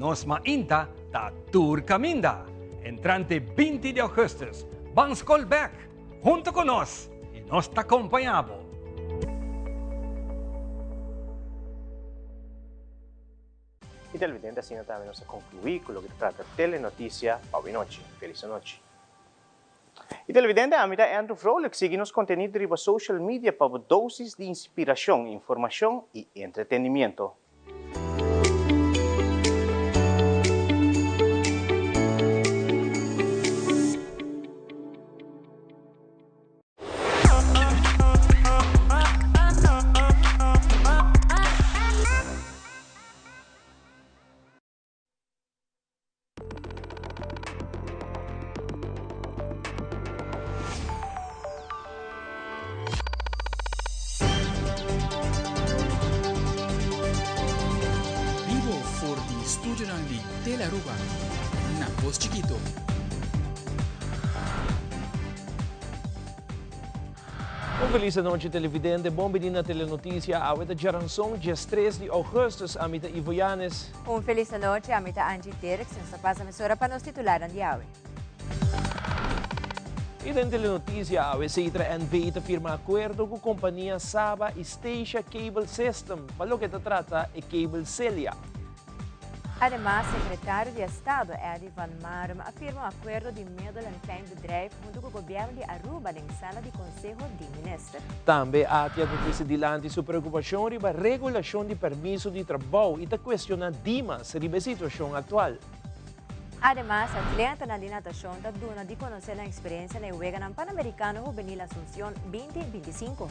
Nos mainta ta Tour Caminda. Entrante 20 de agosto, vamos back junto con nos y nos te acompañamos. E televidente, assim também nós concluímos com o que trata Telenotícia para noite. Feliz noite. E televidente, a mitad Andrew Vrolijk sigue nos contenido riba social media para dosis de inspiração, informação e entretenimento. Studio di Tela Aruba, na Voz Chiquito. Feliz noite, televidente. Bom dia na Telenotícia. A weta Geranson, dia 3 de agosto, a mita Ivo Yanes. Feliz noite, a mita Angie Terex, essa passa emissora para nos titular de awe. E na Telenotícia, a Ceitra NV firma acordo com a companhia Saba Station Cable System, para o que trata é Cable Celia. Además, o secretário de Estado, Eddie Van Marum, afirma acordo de middle and klein bedrijf junto com o governo de Aruba na sala de Conselho de Ministros. Também a tia notícia dilante sua preocupação sobre a regulação de permisso de trabalho e a questiona Dima sobre a situação atual. Además, a cliente na natação da Duna de conhecer a experiência na Uega ng Panamericano Juvenil Asunción 2025.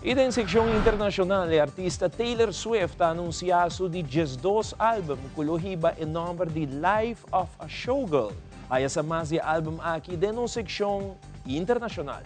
E na secção internacional, o artista Taylor Swift anunciou de 12 álbum que hiba em nome de Life of a Showgirl. Aí essa mais de álbum aqui na secção internacional.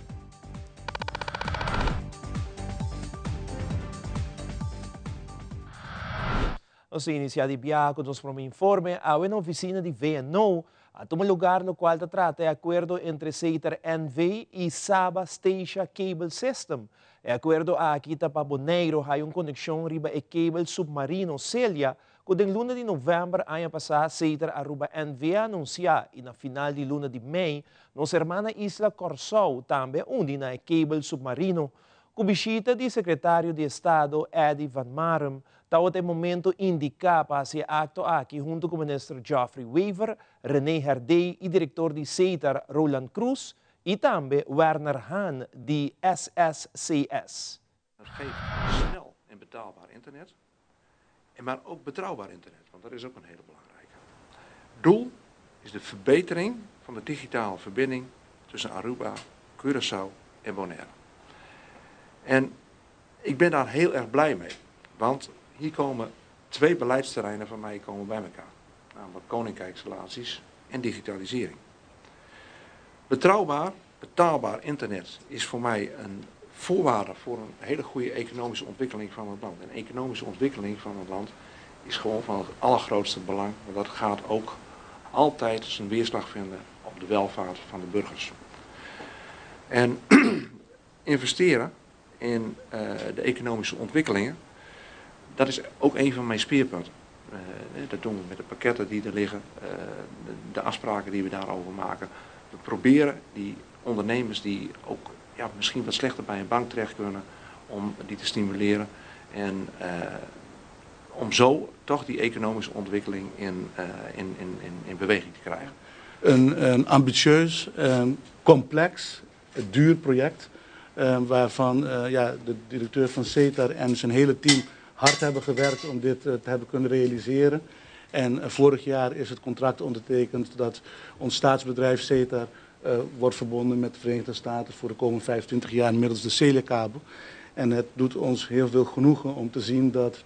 Nós iniciamos com nosso informe a uma oficina de VNO, a um lugar no qual trata de acordo entre Ceitra NV e Saba Station Cable System. De acordo a aqui para Bonaire, há uma conexão riba e cable submarino Celia, que em luna de novembro, ano passado, Ceitra Aruba NV anunciou e na final de luna de maio, nossa irmã Isla Corsou também onde na cable submarino. Com visita do secretário de Estado, Eddie Van Marum, até o momento indica para esse acto aqui junto com o ministro Geoffrey Weaver, René Herdey e diretor de Ceitra, Roland Cruz, e também Werner Hahn, de SSCS. Het geeft snel en betaalbaar internet, maar ook betrouwbaar internet, want dat is ook een hele belangrijke. Doel is de verbetering van de digitale verbinding tussen Aruba, Curaçao en Bonaire. En ik ben daar heel erg blij mee, want hier komen twee beleidsterreinen van mij bij elkaar, namelijk koninkrijksrelaties en digitalisering. Betrouwbaar, betaalbaar internet is voor mij een voorwaarde voor een hele goede economische ontwikkeling van het land. En economische ontwikkeling van het land is gewoon van het allergrootste belang, want dat gaat ook altijd zijn weerslag vinden op de welvaart van de burgers. En investeren in de economische ontwikkelingen, dat is ook een van mijn speerpunten. Dat doen we met de pakketten die er liggen, de afspraken die we daarover maken. We proberen die ondernemers die ook misschien wat slechter bij een bank terecht kunnen, om die te stimuleren en om zo toch die economische ontwikkeling in beweging te krijgen. Een ambitieus, complex, duur project waarvan de directeur van Cetar en zijn hele team hard hebben gewerkt om dit te hebben kunnen realiseren. En vorig jaar is het contract ondertekend dat ons staatsbedrijf Cetar wordt verbonden met de Verenigde Staten voor de komende 25 jaar middels de Celia-kabel. En het doet ons heel veel genoegen om te zien dat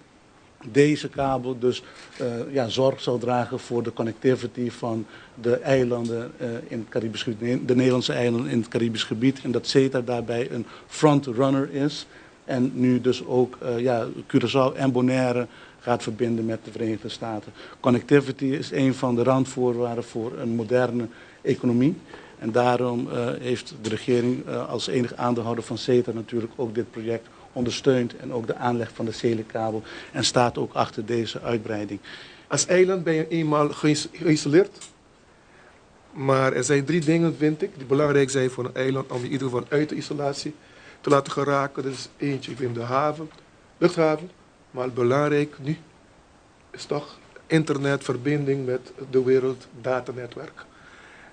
deze kabel dus zorg zal dragen voor de connectivity van de eilanden in het Caribisch gebied, de Nederlandse eilanden in het Caribisch gebied. En dat Cetar daarbij een frontrunner is. En nu dus ook Curaçao en Bonaire gaat verbinden met de Verenigde Staten. Connectivity is een van de randvoorwaarden voor een moderne economie. En daarom heeft de regering als enige aandeelhouder van Cetar natuurlijk ook dit project ondersteund. En ook de aanleg van de Celia-kabel. En staat ook achter deze uitbreiding. Als eiland ben je eenmaal geïsoleerd. Maar er zijn 3 dingen, vind ik, die belangrijk zijn voor een eiland om je in ieder geval uit de isolatie te laten geraken. Dat is eentje, ik vind de haven, luchthaven. Maar belangrijk nu is toch internetverbinding met de werelddatanetwerk.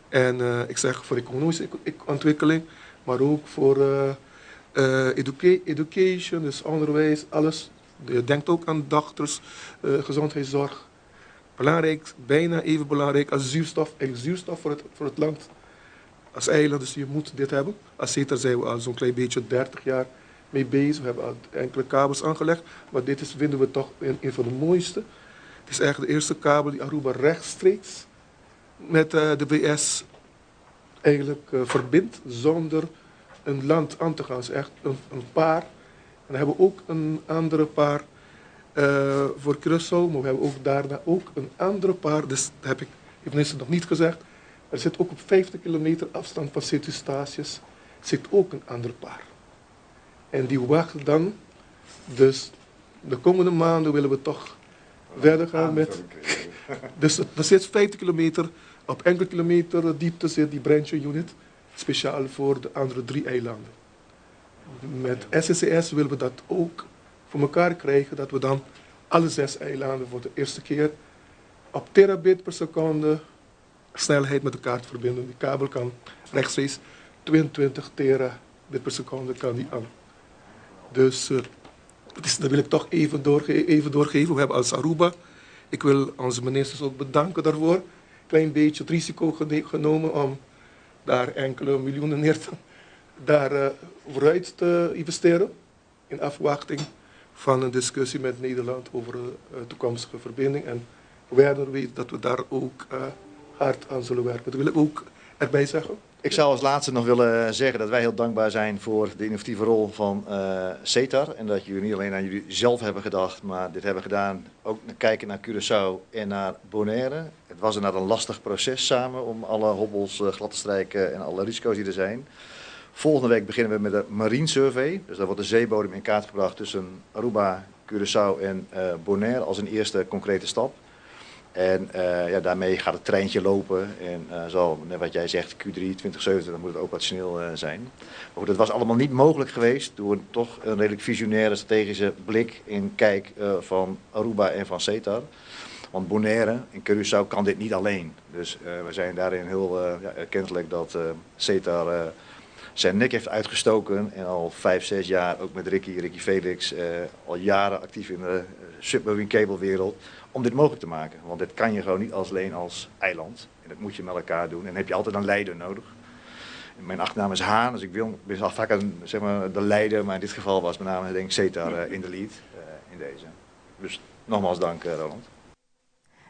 En ik zeg voor economische ontwikkeling, maar ook voor education, dus onderwijs, alles. Je denkt ook aan dokters, gezondheidszorg. Belangrijk, bijna even belangrijk als zuurstof. Eigenlijk zuurstof voor het land als eiland, dus je moet dit hebben. Als CETAR zijn we al zo'n klein beetje 30 jaar mee bezig. We hebben al enkele kabels aangelegd, maar dit vinden we toch een van de mooiste. Het is eigenlijk de eerste kabel die Aruba rechtstreeks met de VS eigenlijk verbindt zonder een land aan te gaan. Het is echt een paar. En dan hebben we ook een andere paar voor Curaçao, maar we hebben ook daarna ook een andere paar. Dus dat heb ik de minister nog niet gezegd. Er zit ook op 50 kilometer afstand van Sint-Eustatius zit ook een ander paar. En die wachten dan. Dus de komende maanden willen we toch verder gaan met. Dus er zit 50 kilometer, op enkele kilometer diepte zit die branching unit, speciaal voor de andere 3 eilanden. Met SCCS willen we dat ook voor elkaar krijgen, dat we dan alle 6 eilanden voor de eerste keer op terabit per seconde snelheid met elkaar te verbinden. Die kabel kan rechtstreeks 22 terabit per seconde kan die aan. Dus dat wil ik toch even doorgeven. We hebben als Aruba, ik wil onze ministers ook bedanken daarvoor, een klein beetje het risico genomen om daar enkele miljoenen neer te daar vooruit te investeren in afwachting van een discussie met Nederland over een toekomstige verbinding. En verder weten dat we daar ook hard aan zullen werken. Dat wil ik ook erbij zeggen. Ik zou als laatste nog willen zeggen dat wij heel dankbaar zijn voor de innovatieve rol van CETAR. En dat jullie niet alleen aan jullie zelf hebben gedacht, maar dit hebben gedaan ook kijken naar Curaçao en naar Bonaire. Het was inderdaad een lastig proces samen om alle hobbels glad te strijken en alle risico's die er zijn. Volgende week beginnen we met de Marine Survey. Dus daar wordt de zeebodem in kaart gebracht tussen Aruba, Curaçao en Bonaire als een eerste concrete stap. En ja, daarmee gaat het treintje lopen en zal, net wat jij zegt, Q3 2027 moet het operationeel zijn. Maar goed, het was allemaal niet mogelijk geweest door toch een redelijk visionaire strategische blik in kijk van Aruba en van CETAR. Want Bonaire en Curaçao kan dit niet alleen. Dus we zijn daarin heel erkentelijk dat CETAR zijn nek heeft uitgestoken en al 5, 6 jaar ook met Ricky Felix al jaren actief in de submarine cable wereld om dit mogelijk te maken. Want dit kan je gewoon niet alleen als eiland en dat moet je met elkaar doen en dan heb je altijd een leider nodig. En mijn achternaam is Haan, dus ik ben al vaak zeg maar, de leider, maar in dit geval was met name denk ik CETAR in de lead in deze. Dus nogmaals dank Roland.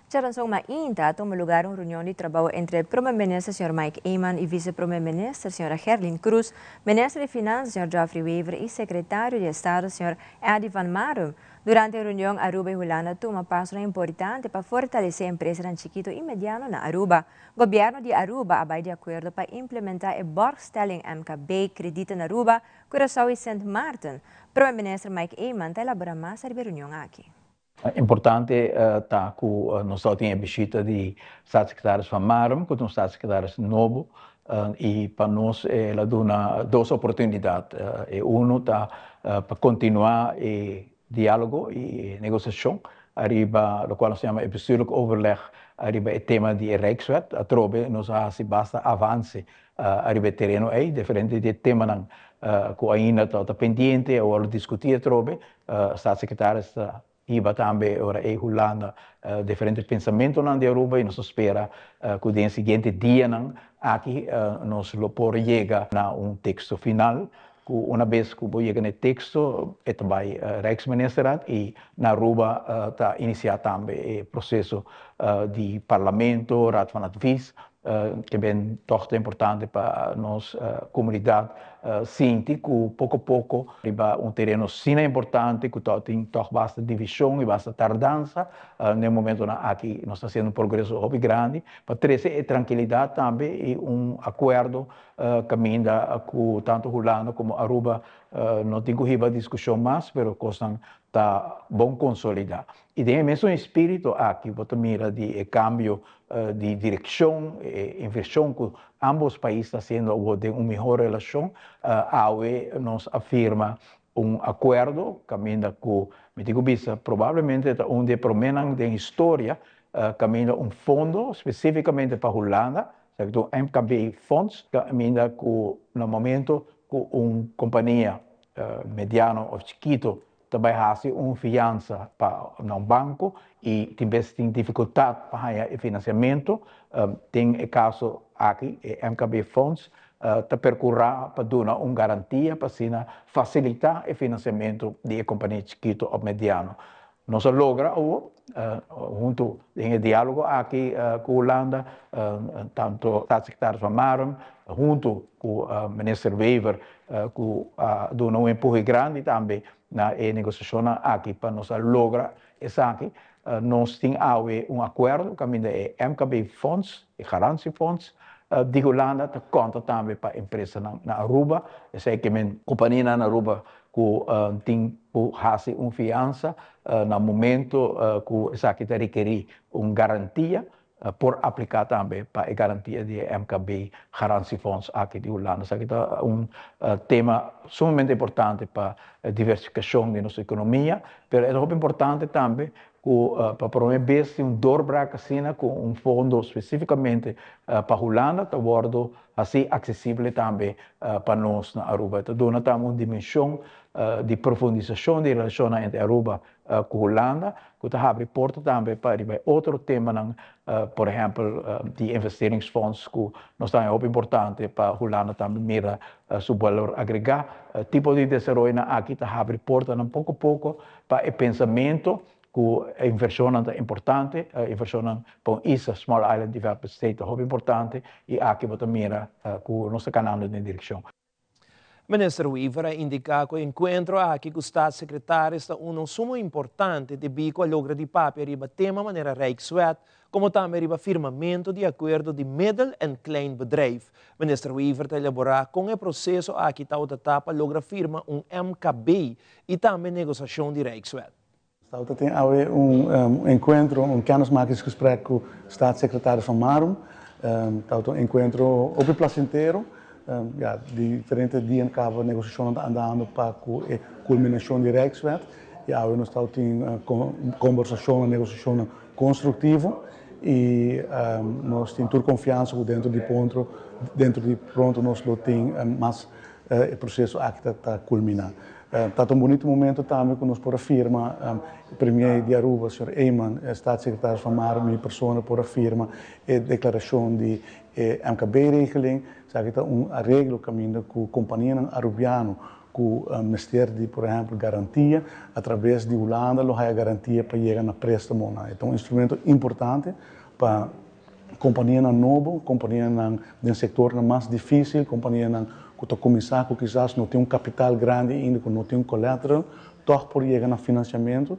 Charanzong mainta tomou lugar uma reunião de trabalho entre o primeiro-ministro, Sr. Mike Eman, e vice-primeiro-ministro, Sra. Gerlin Cruz, ministro de Finanças, Sr. Geoffrey Wever, e secretário de Estado, Sr. Adi Van Marum. Durante a reunião, Aruba e Hulana tomam passo importante para fortalecer a empresa de Chiquito e Mediano na Aruba. O governo de Aruba vai de acordo para implementar a borgstelling MKB Credito na Aruba, Curaçao e Sint Maarten. Primeiro-ministro Mike Eman elabora mais sobre a reunião aqui. Importante tá que nós só temos a visita de staatssecretaris Van Marum, com o staatssecretaris Nobo, e para nós ela dá 2 oportunidades. Uma tá para continuar o diálogo e negociação, arriba, o qual nós chamamos bestuurlijk overleg, arriba o tema de Rijkswet, a trobe nós se basta avance arriba terreno aí, diferente de tema não que ainda está pendente ou discutir trobe, staatssecretaris Iba também ora é Holanda diferentes pensamentos na Aruba e nós espera que no seguinte dia aqui nós por chegar na texto final que uma vez que chega no texto é também Rijksministeriat e na Aruba está iniciar também o processo de parlamento, raad van advies que bem toch importante para nossa comunidade sinti que pouco a pouco riba terreno sina importante, que tem bastante divisão e bastante tardança. No momento aqui nós estamos fazendo progresso hobby grande, para trazer tranquilidade também e acordo caminha com tanto Holanda como Aruba. Não tem corrida discussão mais, mas coisas está bom consolidar. E tem mesmo espírito aqui, você mira de cambio de direção e inversão que ambos países estão fazendo uma melhor relação. A UE nos afirma acordo, caminha com, me digo bisa, provavelmente onde promenem de história, caminha fundo especificamente para Holanda, o MKB Funds, caminha com, no momento, com companhia mediano ou chiquito, também há fiança para um banco e tem dificuldade para o financiamento. Tem o caso aqui, MKB Funds, está percorrer para dar uma garantia para facilitar o financiamento de companhia chiquito ou mediano. Nós logramos, junto em diálogo aqui com a Holanda, tanto o Staatssecretaris van Marum, junto com o ministro Wever, que dá empurro grande também na negociação aqui para nós lograr isso aqui. Nós temos acordo com a MKB Funds, e Garantie Funds, de Holanda, que conta também para a empresa na Aruba. Eu sei que a companhia na Aruba tem fiança no momento que isso aqui requer uma garantia por aplicar também para a garantia de MKB Garantie Funds aqui de Holanda. Isso aqui é tema sumamente importante para a diversificação de nossa economia, mas é muito importante também para promover doorbraak com fundo especificamente para Holanda, que wordt assim acessível também para nós na Aruba. Então, dona também uma dimensão de profundização de relação entre Aruba com Holanda, que abre porta também para outro tema, por exemplo, de investeringsfonds, que nós temos muito importante para Holanda também mira seu valor agregado. Tipo de desenvolvimento aqui abre porta pouco a pouco para o pensamento que a inversão é importante, a inversão para ISA, Small Island Development State, é muito importante, e aqui você mira com o nosso canal de direção. Ministro Wever indica que o encontro aqui com o Staatssecretário é um sumo importante devido ao logro de papel riba tema maneira Rijkswet, como também riba firmamento de acordo de middel en klein bedrijf. Ministro Wever está elaborar com o processo aqui está outra etapa logra firma MKB e também negociação de Rijkswet. Estamos tem encontro, kennismakingsgesprek com o Staatssecretaris van Marum. Estamos encontro op het Plaats inteiro. Diferentes dias acaba negociação andando para a culminação de Rijkswet. E nós estamos em conversação, negociação construtiva e nós temos toda confiança que dentro de pronto nós temos, mas o processo aqui está culminando. Está um bonito momento também que nós por afirma, o primeiro de Aruba, o Sr. Eyman, Staatssecretaris van Marum, minha pessoa por afirma a declaração de MKB-regeling, sabe que arreglo caminho com a companhia arubiana, com o Ministério de, por exemplo, garantia, através de Holanda, lo há a garantia para chegar na préstamo. Então, um instrumento importante para a companhia nova, companhia no setor mais difícil, companhia que está começando, que quizás não tem capital grande ainda, que não tem collateral, toch por chegar no financiamento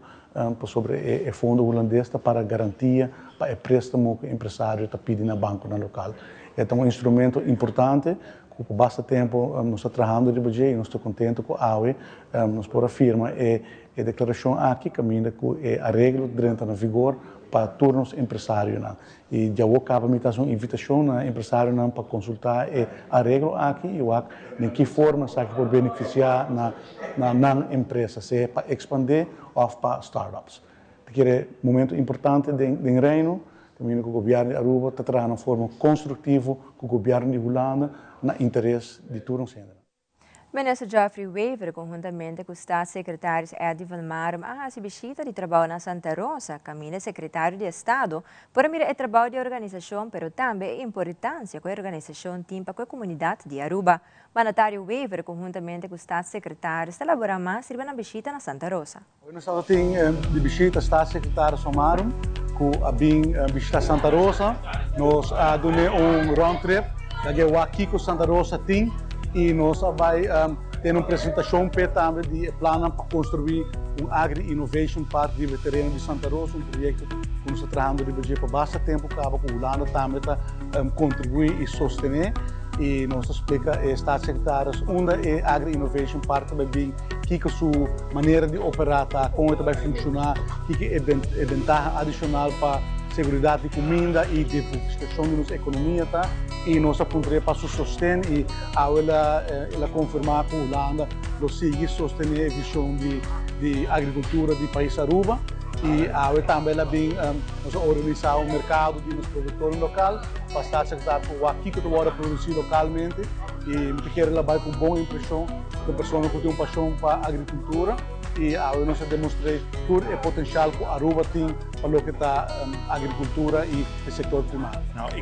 sobre o fundo holandês para garantia, para o préstamo que o empresário está pedindo no banco local. Então, um instrumento importante, que por bastante tempo nós estamos trabalhando de budget e nós estamos contentes com a AUE, nós por afirma a declaração aqui, caminha com o arreglo dentro na vigor para todos os empresários. E já vou acabar uma invitação ao empresário para consultar o arreglo aqui e em que forma se pode beneficiar na empresa, se é para expandir ou para startups. É um momento importante do reino, também que o governo de Aruba está trabalhando de forma construtiva com o governo de Holanda no interesse de todos os. Ministro Geoffrey Wever, conjuntamente com o Staatssecretaris Eddie van Marum, a visita de trabalho na Santa Rosa, caminho secretário de Estado, para mirar o trabalho de organização, mas também a importância que a organização tem para a comunidade de Aruba. Mandatário Wever, conjuntamente com o Staatssecretaris, elaborar mais sobre a visita na Santa Rosa. Nós estamos de visita Staatssecretaris van Marum, com a visita Santa Rosa. Nós damos round trip, aqui com Santa Rosa tem. e nós vai ter uma apresentação também de plano para construir Agri-Innovation Park de terreno de Santa Rosa, projeto que nós estamos trabalhando de para bastante tempo, que a Holanda também contribuir e sostener. E nós explica staatssecretaris onde é Agri-Innovation Park vai vir, que a sua maneira de operar, como vai funcionar, que é vantagem adicional para segurança de comida e diversificação da nossa economia, e nós apontamos para sustentar e ela confirmar que a Holanda sigue sostener a visão de agricultura do país Aruba. E também nós organizamos o mercado de nos produtores locais para estar secretário o aqui que tu produzir localmente e me quero levar com boa impressão que a pessoa que tem uma paixão para a agricultura e nós demonstramos todo o potencial que Aruba tem para o que está agricultura e o sector primario. Nou,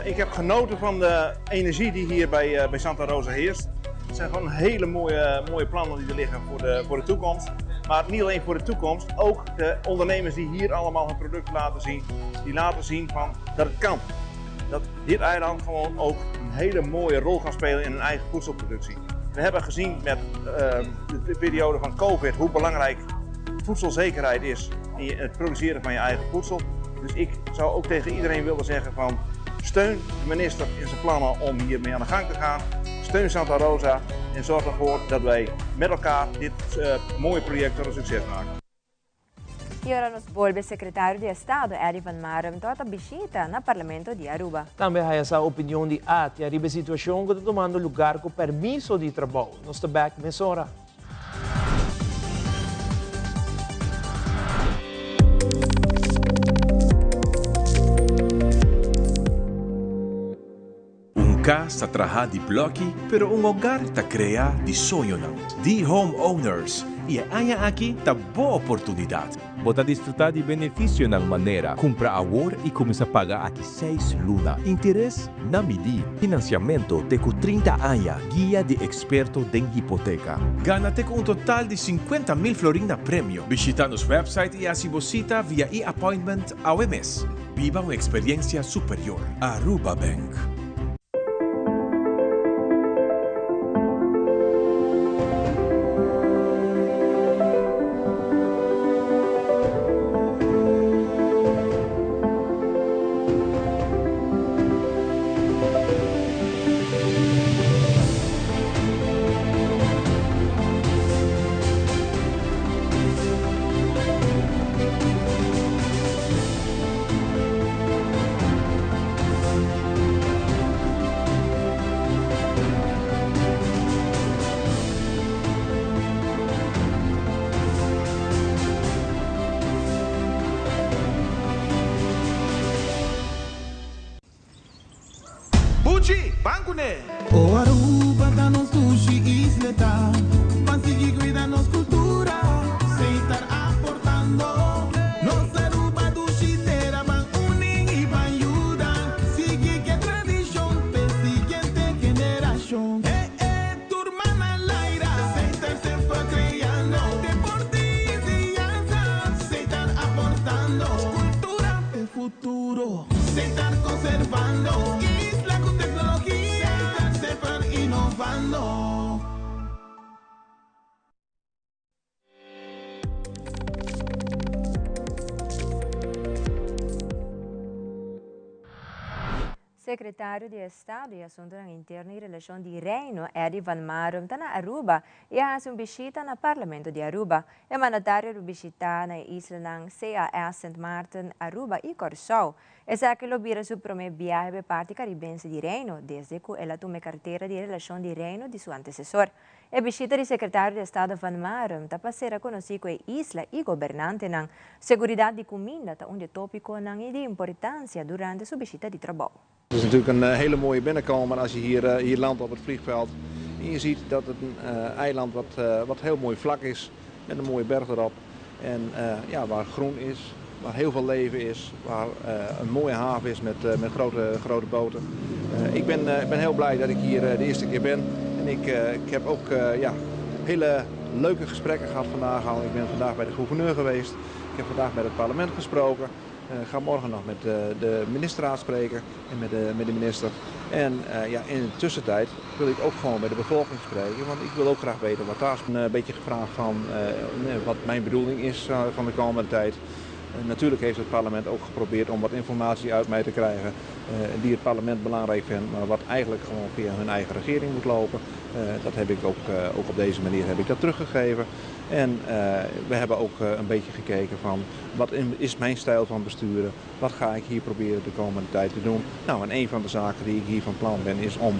ik heb genoten van de energie die hier bij Santa Rosa heerst. Het zijn gewoon hele mooie plannen die er liggen voor de toekomst. Maar niet alleen voor de toekomst, ook de ondernemers die hier allemaal hun producten laten zien, die laten zien dat het kan. Dat dit eiland gewoon ook een hele mooie rol kan spelen in hun eigen voedselproductie. We hebben gezien met de periode van COVID hoe belangrijk voedselzekerheid is in het produceren van je eigen voedsel. Dus ik zou ook tegen iedereen willen zeggen van steun de minister in zijn plannen om hiermee aan de gang te gaan. Steun Santa Rosa en zorg ervoor dat wij met elkaar dit mooie project tot een succes maken. E agora nos volve secretário de Estado, Eddie Van Marum, tota visita no Parlamento de Aruba. Também há essa opinião de AT, a situação que está tomando lugar com permisso de trabalho. Nós estamos back nessa hora. Casa trabalha de bloque, pero um lugar ta crea de sonho não. De homeowners. E há aqui ta boa oportunidade. Bota desfrutar de benefício na maneira. Compra agora e começa a pagar aqui 6 luna. Interesse na medida. Financiamento de com 30 anos. Guia de experto de hipoteca. Gana-te com um total de 50.000 florina prêmio. Visita nosso website e asibosita via e-appointment ao mês. Viva uma experiência superior. Aruba Bank. O Aruba da nos sushi isleta, consegui cuidar nos cultura, sem estar aportando. Nos Aruba do Chitera van unin e van ayudar, sigue que tradição para siguiente generación. Turma na laira, sem estar sempre criando, deportes e danças, sem estar aportando. Cultura é futuro, sem estar conservando. Isla com tecnologia, sempre inovando. Secretário de Estado e Assuntos Internos e Relação de Reino, Eddie Van Marum, está na Aruba e faz uma visita no Parlamento de Aruba. O mandatário visita na isla ng CAS St. Martin, Aruba e Corsou. Essa que lobira sua primeira viagem para parte caribense de Reino, desde que ela tome carteira de Relação de Reino de seu antecessor. A visita do secretário de Estado Van Marum está para ser conhecido como isla e governante ng segurança de comida, onde tópico ng de importância durante sua visita de trabalho. Het is natuurlijk een hele mooie binnenkomen als je hier landt op het vliegveld. En je ziet dat het een eiland wat heel mooi vlak is, met een mooie berg erop. En ja, waar groen is, waar heel veel leven is, waar een mooie haven is met grote boten. Ik ben heel blij dat ik hier de eerste keer ben. En ik heb ook hele leuke gesprekken gehad vandaag al. Ik ben vandaag bij de gouverneur geweest. Ik heb vandaag met het parlement gesproken. ga morgen nog met de ministerraad spreken en met de minister. En ja, in de tussentijd wil ik ook gewoon met de bevolking spreken, want ik wil ook graag weten wat daar is. Een beetje gevraagd van wat mijn bedoeling is van de komende tijd. Natuurlijk heeft het parlement ook geprobeerd om wat informatie uit mij te krijgen die het parlement belangrijk vindt, maar wat eigenlijk gewoon via hun eigen regering moet lopen. Dat heb ik ook op deze manier heb ik dat teruggegeven. En we hebben ook een beetje gekeken van wat is mijn stijl van besturen, wat ga ik hier proberen de komende tijd te doen. Nou, en een van de zaken die ik hier van plan ben is om,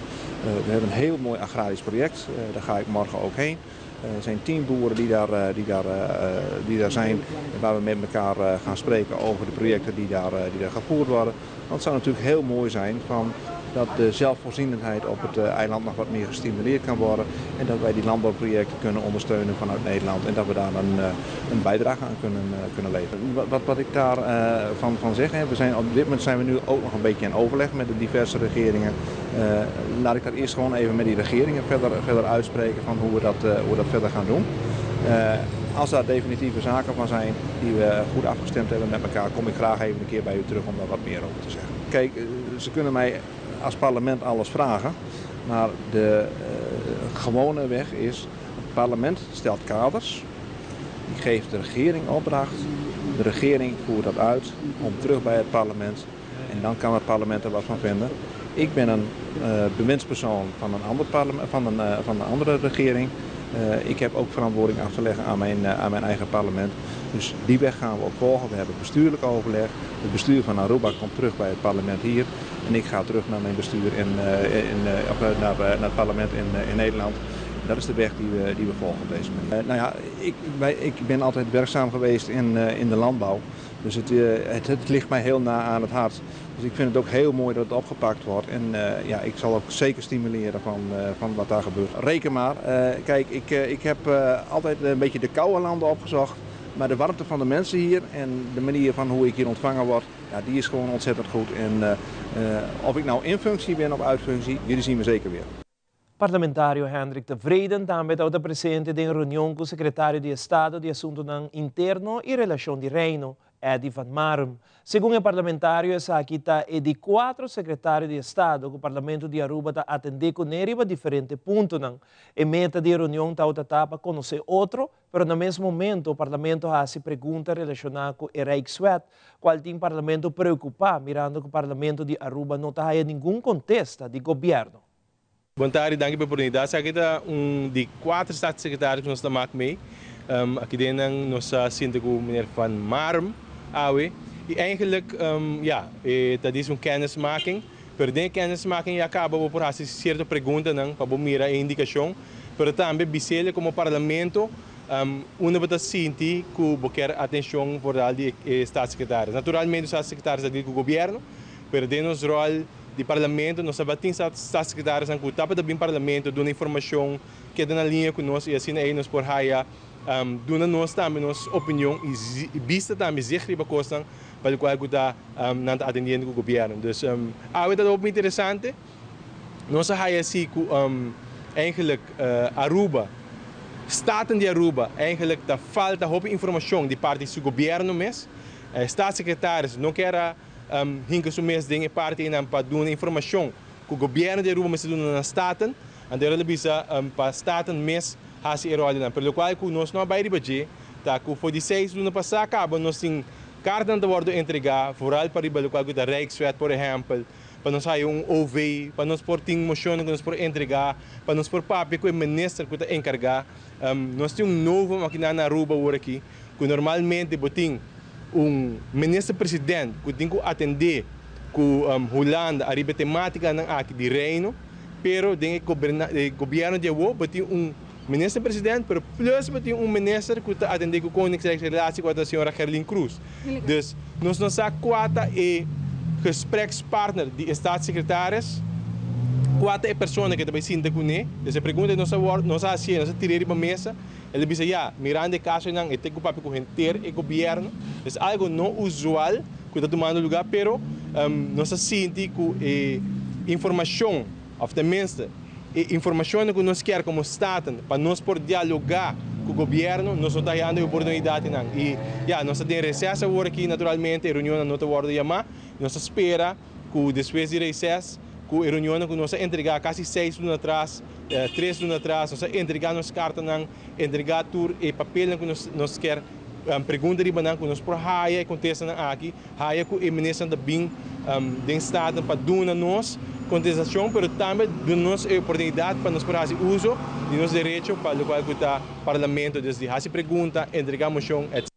we hebben een heel mooi agrarisch project, daar ga ik morgen ook heen. Er zijn 10 boeren die daar zijn, waar we met elkaar gaan spreken over de projecten die daar gevoerd worden. Want het zou natuurlijk heel mooi zijn dat de zelfvoorzienendheid op het eiland nog wat meer gestimuleerd kan worden. En dat wij die landbouwprojecten kunnen ondersteunen vanuit Nederland. En dat we daar een bijdrage aan kunnen leveren. Wat ik daarvan van zeg, op dit moment zijn we nu ook nog een beetje in overleg met de diverse regeringen. Laat ik dat eerst gewoon even met die regeringen verder uitspreken van hoe we dat verder gaan doen. Als daar definitieve zaken van zijn die we goed afgestemd hebben met elkaar, kom ik graag even een keer bij u terug om daar wat meer over te zeggen. Kijk, ze kunnen mij als parlement alles vragen, maar de gewone weg is, het parlement stelt kaders, die geeft de regering opdracht, de regering voert dat uit, komt terug bij het parlement en dan kan het parlement er wat van vinden. Ik ben een bewindspersoon van een andere regering. Ik heb ook verantwoording af te leggen aan mijn eigen parlement. Dus die weg gaan we ook volgen. We hebben bestuurlijk overleg. Het bestuur van Aruba komt terug bij het parlement hier. En ik ga terug naar mijn bestuur naar het parlement in Nederland. Dat is de weg die we volgen op deze manier. Nou ja, ik ben altijd werkzaam geweest in de landbouw. Dus het ligt mij heel na aan het hart. Dus ik vind het ook heel mooi dat het opgepakt wordt. En ja, ik zal ook zeker stimuleren van wat daar gebeurt. Reken maar. Kijk, ik heb altijd een beetje de koude landen opgezocht. Maar de warmte van de mensen hier en de manier van hoe ik hier ontvangen word, ja, die is gewoon ontzettend goed. En of ik nou in functie ben of uit functie, jullie zien me zeker weer. Parlamentario Hendrik de Vreden também estava presente em reunião com o secretário de Estado de Assuntos Interno e Relação de Reino, Eddie Van Marum. Segundo o parlamentário, essa aqui está de 4 secretários de Estado que o Parlamento de Aruba está atendendo com ele diferentes pontos. A meta da reunião está para conhecer outro, mas no mesmo momento o Parlamento faz perguntas relacionadas com o Rijkswet, qual tem o Parlamento preocupado, mirando que o Parlamento de Aruba não está em nenhum contexto de governo. Boa tarde, dank pela oportunidade. Aqui está de 4 staatssecretaris que nós estamos mee. Aqui dentro nós sinten com o meneer Van Marum, Awe. E eigenlijk, dat is kennismaking. Per de kennismaking acaba por fazer certas perguntas para mirar a indicação. Pero também bisele como parlamento, uma vez sinti que quer atenção por de staatssecretaris. Naturalmente os staatssecretaris do governo, pero de nosso rol de parlamento, nós sabemos staatssecretaris que estão também parlamento, dando informação que é na linha conosco e assim aí nós por raia, dando nós também nossa opinião e vista também zeker para coisas para o qual está atendendo o governo. Dus algo dat ook interessante. Nós raia assim que eigenlijk Aruba, staten de Aruba, eigenlijk da falta hoop informação de parte do governo mesmo. Staatssecretaris não quer hinken zo meest dingen parte in para doen informação que o governo de Aruba mas doen na staten en de rol bisa para staten mes hasi erol na pelo qual que nós não vai ribaje tá que foi de 6 do ano passado acaba nós tem carta de worden entregar vooral para riba qual que da Rijkswet por exemplo para nós sair OV para nós por ting moção que nós por entregar para nós por papel que o ministro que está encarregar nós tem novo máquina na Aruba agora aqui que normalmente boting ministro-presidente que tem que atender com Holanda a temática aqui de reino, pero tem o governo de Aruba tem ministro-presidente, pero plus tem ministro que está atender com o Koningsrijksrelatie com a senhora Gerlin Cruz. Dus nós não sabemos qual é gesprekspartner de staatssecretaris, qual é a pessoa que também sinta com ele. Essa pergunta nós tiramos para a mesa. Ele disse, mirando o caso, eu tenho que papel com o governo. É algo não usual que está tomando lugar, pero nós sentimos que informação, ou também informação que nós queremos como Estado, para nós poder dialogar o governo nós não está dando oportunidade não. E nós temos recesso agora aqui naturalmente, a reunião não está guardada chamar, nós espera que depois de recesso, que a reunião que nós entregar quase 6 anos atrás, 3 anos atrás, nós entregar nos cartas não, entregar tur e papel que nós quer pergunta de banana que nós por haia acontece aqui, haia que o ministro da BIM do estado para dar nós contestação, mas também dar-nos a oportunidade para nós fazer uso de nossos direitos para o qual está o parlamento desde essa pergunta, entregar moção, etc.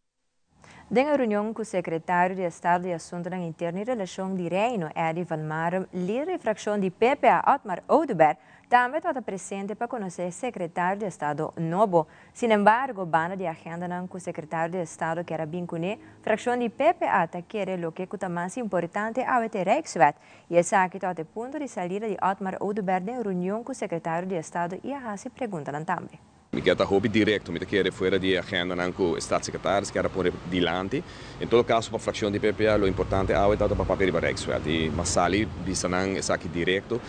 Em reunião com o secretário de Estado de Assuntos Internos e Relação de Reino, Eddie Van Marum, líder da fração de PPA, Otmar Oudouber, também estava presente para conhecer o secretário de Estado novo. Sin embargo, banda de agenda com o secretário de Estado, que era Bincuné, fração de PPA quer o que é mais importante ao Rijkswet. E essa aqui está o ponto de saída de Otmar Oudouber em reunião com o secretário de Estado e a se pergunta também. Mi queda hobby direto, mi queda fora de agenda com staatssecretaris, que era por dilante. Em todo caso, para a fração de PPA, o importante é o para papel de Rijkswet. E Massali, bisanang, é aqui direto.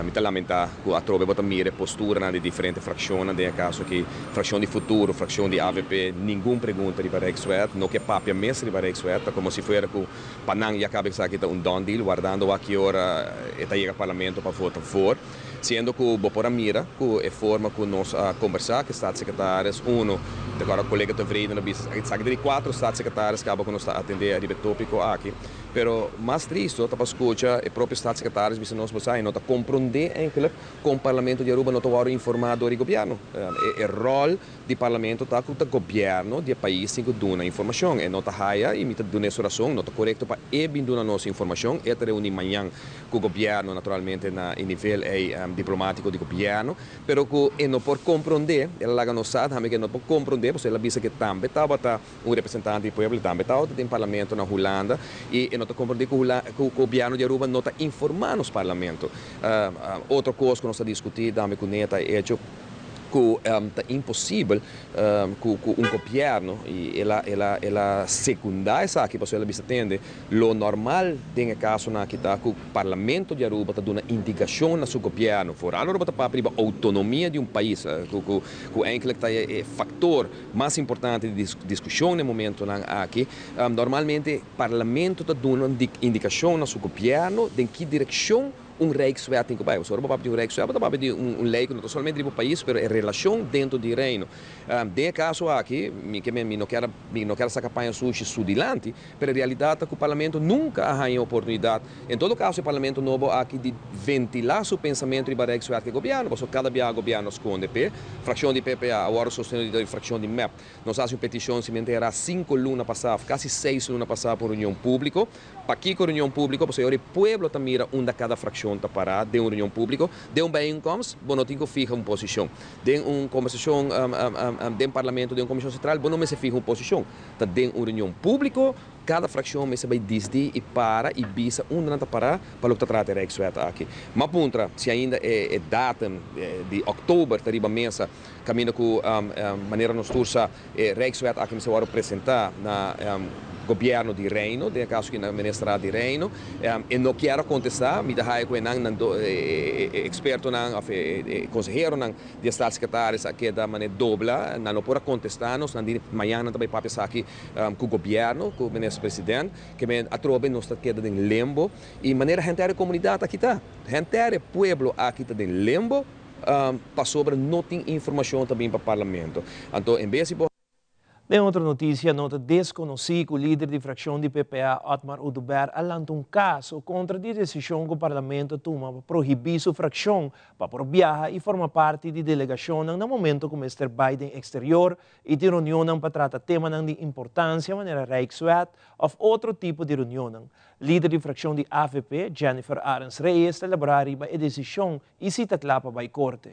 Mi te lamenta que a trove bota mire postura de diferentes frações, de caso que fração de futuro, fração de AVP, nenhuma pergunta de Rijkswet, não que papel mesmo de Rijkswet, como se fosse que Panang já acaba de um don deal, guardando a que hora está chega ao parlamento para votar for. Sendo que o Bopora mira, que é forma que nós conversar, que staatssecretários, agora o colega de Vrede, sabe de 4 staatssecretários que acabam que nós atender a nível tópico aqui. Pero mais triste, para escutar, o próprio staatssecretário, se nós não está compreender com o parlamento de Aruba, não está informado do governo. O rol do parlamento está com o governo do país que dá informação. E não está raia, e está dando essa razão, não está correto para dar nossa informação. É reunir amanhã com o governo, naturalmente, em nível diplomático do governo, pero que não pode compreender, ela não sabe, que não pode compreender, porque ela disse que também estava representante do povo, também estava no parlamento na Holanda, e não está compreendendo que o governo de Aruba não está informando o parlamento. Outra coisa que nós estamos discutindo também com Neta é que é impossível que governo e ela secundar essa aqui para ela atender lo normal tem caso na que está que o parlamento de Aruba está dando indicação na seu governo fora Aruba está para a autonomia de país que é fator mais importante de discussão no momento aqui normalmente o parlamento está dando indicação na seu governo de que direção Rijkswet tem que vai. Você não de Rijkswet, mas de lei que não somente para o país, mas é relação dentro do reino. De caso aqui, não quero essa campanha sushi sudilante, mas a realidade é que o parlamento nunca há a oportunidade. Em todo caso, o parlamento novo aqui de ventilar seu pensamento de Rijkswet que o governo, porque cada dia o governo esconde, fração de PPA, agora sustento de fração de MEP. Nós fazemos uma petição cimenteira 5 lunas passadas, quase 6 lunas passadas por União Pública. Para aqui com a União Pública, porque o povo também mira onde cada fração está parada, de uma reunião pública, de um bem-incomes, não tem que ficar uma posição. De uma conversação, de um parlamento, de uma comissão central, não se fica uma posição. De uma reunião pública, cada fração se vai decidir e para e visa onde não para o que trata de Rijkswet aqui. Mas punta, se ainda é data de outubro, está mesa, caminho com maneira nos tursa Rijkswet aqui se vai apresentar na governo de Reino, de caso que na ministra de Reino, e não quero contestar, me dá com experto, consejero, de staatssecretários aqui da maneira dobla, não pode contestar, nós amanhã também para pensar aqui com o governo, com o ministro-presidente, que a tropa não está queda em limbo, e maneira gente a comunidade aqui está, gente o povo aqui está em limbo, para sobre não tem informação também para o parlamento. Então, em vez de Em outra notícia, nota desconhecida que o líder da fração de PPA, Otmar Oudouber, alançou caso contra a decisão que o parlamento toma para proibir sua fração para viajar e formar parte da delegação no momento que o Mr. Biden exterior e de reunião para tratar tema de importância maneira Rijkswet ou outro tipo de reunião. Líder da fração de AVP, Jennifer Arens Reyes, elaborar a decisão e cita clapa para a corte.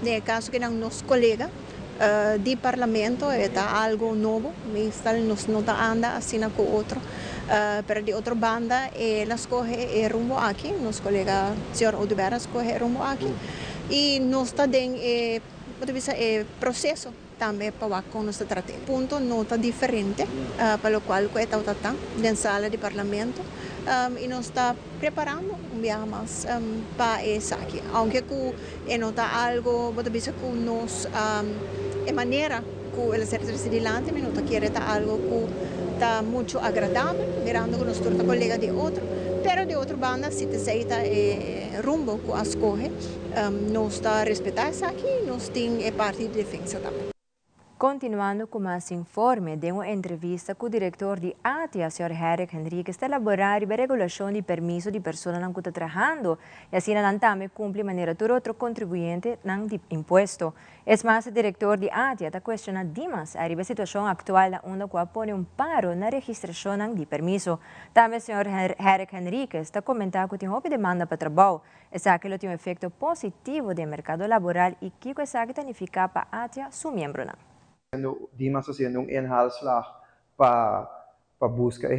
No caso que nosso colega de parlamento está algo novo, nos não anda assim com outro, pero de outra banda ela escolhe rumbo aqui, nosso colega Sr. Oudouber escolhe rumbo aqui e nós está em processo também para com nossa trate. Ponto nota diferente para o qual que está na sala de parlamento e nós está preparando viagem mais para essa aqui, aunque que nota algo, pode dizer que nós a maneira que el hacerse delante, me nota quiere algo que está mucho agradable, mirando con nuestro colega de otro, pero de otra banda, si te aceita rumbo que escoge, nos está respetando aquí, nos tiene parte de defensa también. Continuando com mais informe de uma entrevista com o diretor de ATIA, Sr. Eric Henriquez, de elaborar a regulação de permisso de pessoas que estão trabalhando e assim também cumpre maneira todo outro contribuinte não de imposto. É mais, o diretor de ATIA está questionando demais a situação atual onde o põe paro na registração de permisso. Também o Sr. Eric Henriquez está comentando que tem uma demanda para trabalho, essa que tem um efeito positivo no mercado laboral e que essa que significa para ATIA seu membro. Dimas haciendo un inhaalslag para buscar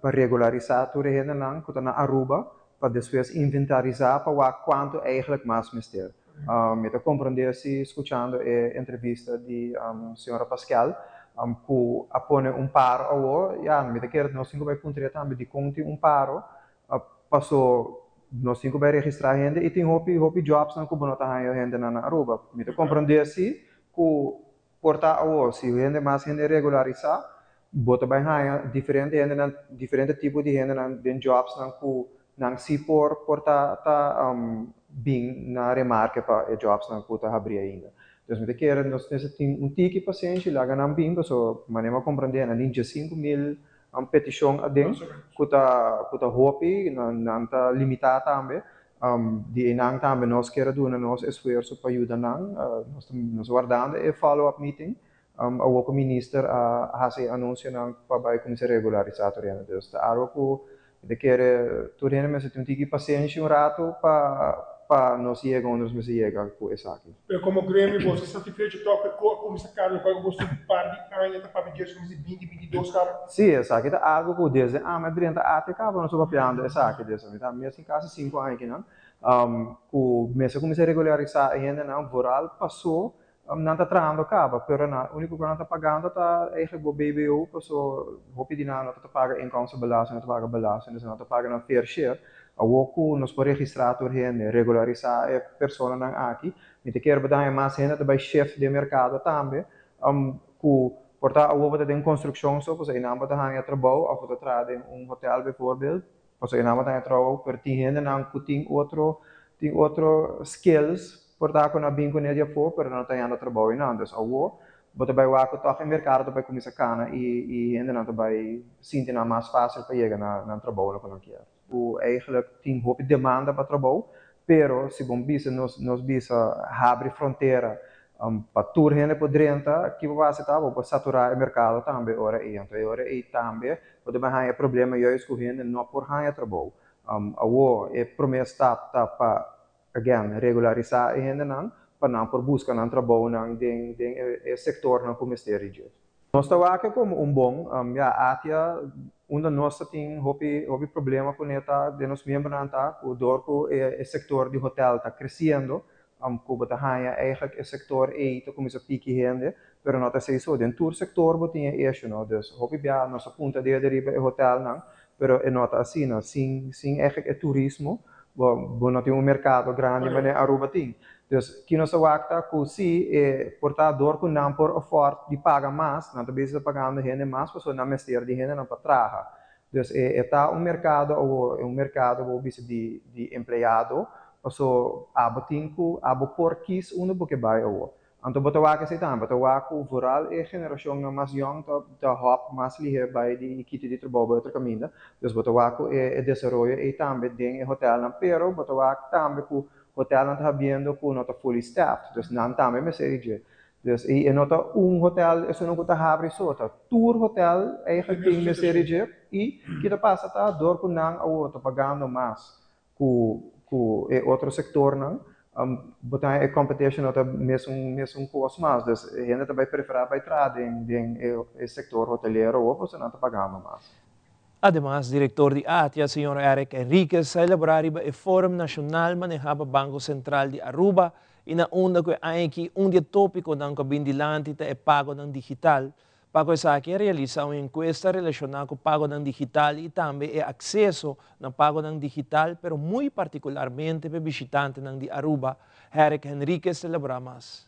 para regularizar toda a que na Aruba, para después inventarizar para quanto eigenlijk mais mister. Me estou compreendendo se escutando a entrevista de senhora Pascal, que apone paro ao me quero nós cinco vai cumprir também de conte paro, passou nós cinco vai registrar gente e tem hopi jobs na que bonota a gente na Aruba. Me estou compreendendo se que porta se gente mais gente regularizar, bota bem diferente gente diferente tipo de gente den jobs nang si porta bem na remarca para jobs nang puta abrir ainda. Então me quer nós tem tiki paciente lá ganham bem, so manema compreender na ninja 5.000 petição a den, kuta hopi nanta limitada também. Die inang também nós queremos doen nós esforço para ajudar nós guardando e follow-up meeting o minister a fazer anúncio para vai começar a regularizar tudo isso. Então, algo que quer tudo isso mas tem que paciência rato para nós chegar onde nós chegar com isso aqui. Como Grêmio, você está satisfeito com a comissão carne para você par de anos para ver se você 22 cara? Sim, essa aqui é algo que desde mas durante a ATK nós estamos papiando essa aqui desde então mesmo em casa 5 anos aqui não o mês comecei a regularizar ainda não voral passou não está trabalhando caba, pero o único que não está pagando está eigenlijk o BBO passou hopi de não está paga inkomstenbelasting, não está paga belasting, dus não está paga na fair share. Ook nos por registrar door hen regularizar a pessoa não aqui, me te quer badar mais gente também chef de mercado também, que portar a outra tem construção só, você não pode ganhar trabalho, ou você trabalha em hotel, bijvoorbeeld, você não pode ganhar trabalho, per ti gente não tem outro skills, portar com a bem com ele for, pero não tem ainda trabalho não, então ou você vai lá que toca em mercado para começar cana e ainda não vai sentir mais fácil para chegar na trabalho que não quer. Eigenlijk tem hoop demanda para trabalho, pero se bom bisa nos bisa abre fronteira para tour gente por dentro, que vai ser tá para saturar o mercado também ora e também pode mais problema eu escolhendo não por ganhar trabalho. É promessa tá para again regularizar ainda não para não por buscar um trabalho não den sector não como esteja. Nós estamos aqui como bom ATIA onde nós temos houve problema com esta de nos membros o dorco o setor de hotel está crescendo como está eigenlijk o setor está começa a pique gente, pero não está isso dentro do setor botinha isso não, dus houve bem nossa ponta de deriva o hotel não, pero é nota assim não, sem eigenlijk o turismo, bom não tem mercado grande mas é Aruba tem. Dus que nós wakta que se portador com não por afford de paga mais, não também está pagando gente mais, porque não mestre de gente não para trabalhar. Dus está mercado ou de empregado, porque abo porquis uno porque vai ou. Então botar waka se tam, botar waka vooral geração na mais young da hop mais lihe by de kit de trabalho outra caminho. Dus botar waka desenvolve e também tem hotel na pero botar waka também que hotel não está vendo que não está fully staffed, dus não também me seja. Dus e não está hotel, isso não está abre só, tá tour hotel eigenlijk tem me seja e que está passa tá dor com não ou tá pagando mais com outro setor não, botar a competition está mesmo custo mais, dus a gente também prefere para entrar em setor hoteleiro ou você não está pagando mais. Además, director de ATIA, Sr. Eric Henriquez, elaborar o Fórum Nacional manejado Banco Central de Aruba e na onda que aqui dia tópico ng kabindilante e pago ng digital. Para essa aqui realiza uma encuesta relacionada com o pago ng digital e também o acesso ng pago ng digital, pero muito particularmente para visitantes ng de Aruba. Eric Henriquez elabora mais.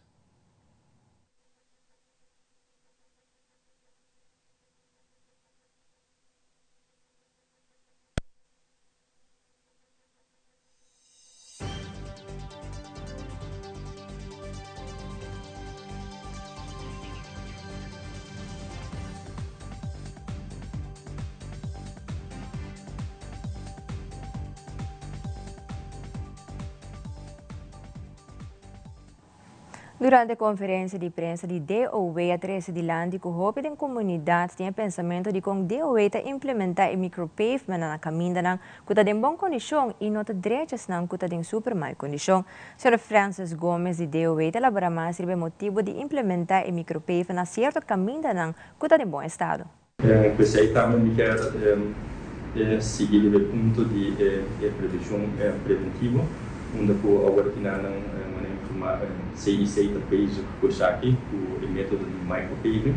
Durante a conferência de imprensa de DOE a 13 de land, que o da comunidade tem pensamento de como DOE está implementar o micropavement na caminho não que está em boa condição e nota direitos não que está em super má condição. Sr. Francis Gomes de DOE elabora mais sobre o motivo de implementar o micropavement na certo caminho não que está em bom estado. Questa etapa mi quer seguir o ponto de prevenção preventiva, onde o agora que não CIC fez o aqui o método de micropaving,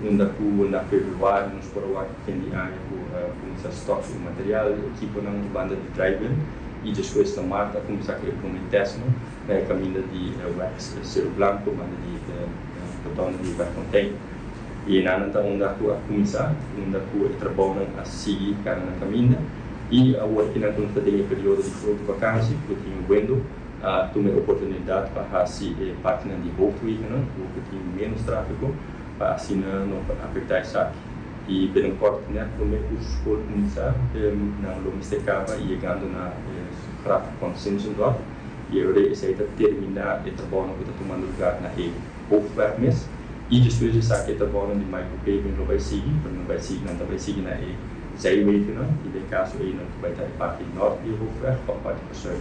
onde na februário nos foram aqui em área com estoque de material, equipa na banda de driving e depois na marca começar a teste na caminho de wax cero branco, banda de botão de contain e na onde a começar, onde a trabalhar a seguir cara na caminho e a work na onde tem período de vacância, que tem o window tomei a oportunidade para fazer parte de hoofdwegen, que tem menos tráfego, para assim não afetar isso aqui. E bem importante, né, tomei o esforço começar na logisticava e chegando na craft consenso lá e eu receita terminar o trabalho que está tomando lugar na hoofdwerk mesmo e depois de sair o trabalho de micropaving não vai seguir na zijwegen, e no caso aí não vai estar parte norte do hoofdwerk ou parte sul.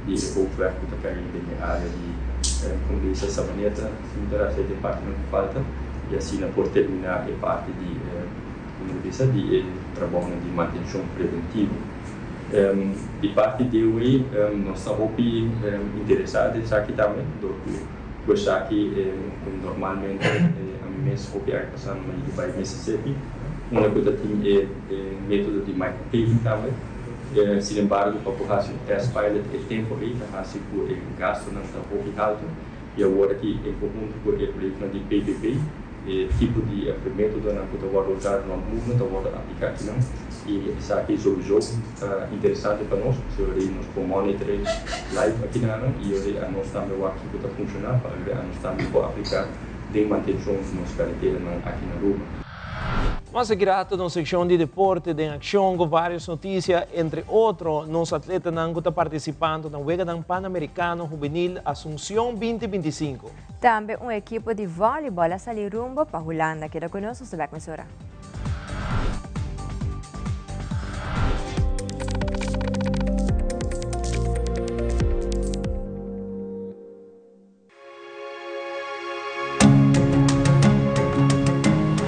Die hoofdwerk moet elkaar in de área de como disse essa planeta mudará essa parte não falta e assim por terminar a parte de como disse de trabalho de manutenção preventiva de parte de DOE nós estamos interessados aqui também do que aqui normalmente a mês hobby a passar no país Mississippi uma coisa tem método de micropaving também. Sin embargo, para fazer test pilot é tempo aí, para fazer por gasto não está muito alto e agora aqui em conjunto com o projeto de PPP, tipo de método não que eu vou usar no mundo, eu vou aplicar aqui não e isso aqui é um jogo interessante para nós, se nós podemos monitorar live aqui não e nós também aqui que está funcionando para nós também pode aplicar de manutenção nos carreteras aqui na Aruba. Mas é grato na secção de deporte de ação com várias notícias, entre outros, nos atletas que estão participando na Wega Pan-Americano Juvenil Assunção 2025. Também uma equipe de voleibol a sair rumbo para a Holanda, que é conosco se vai começar.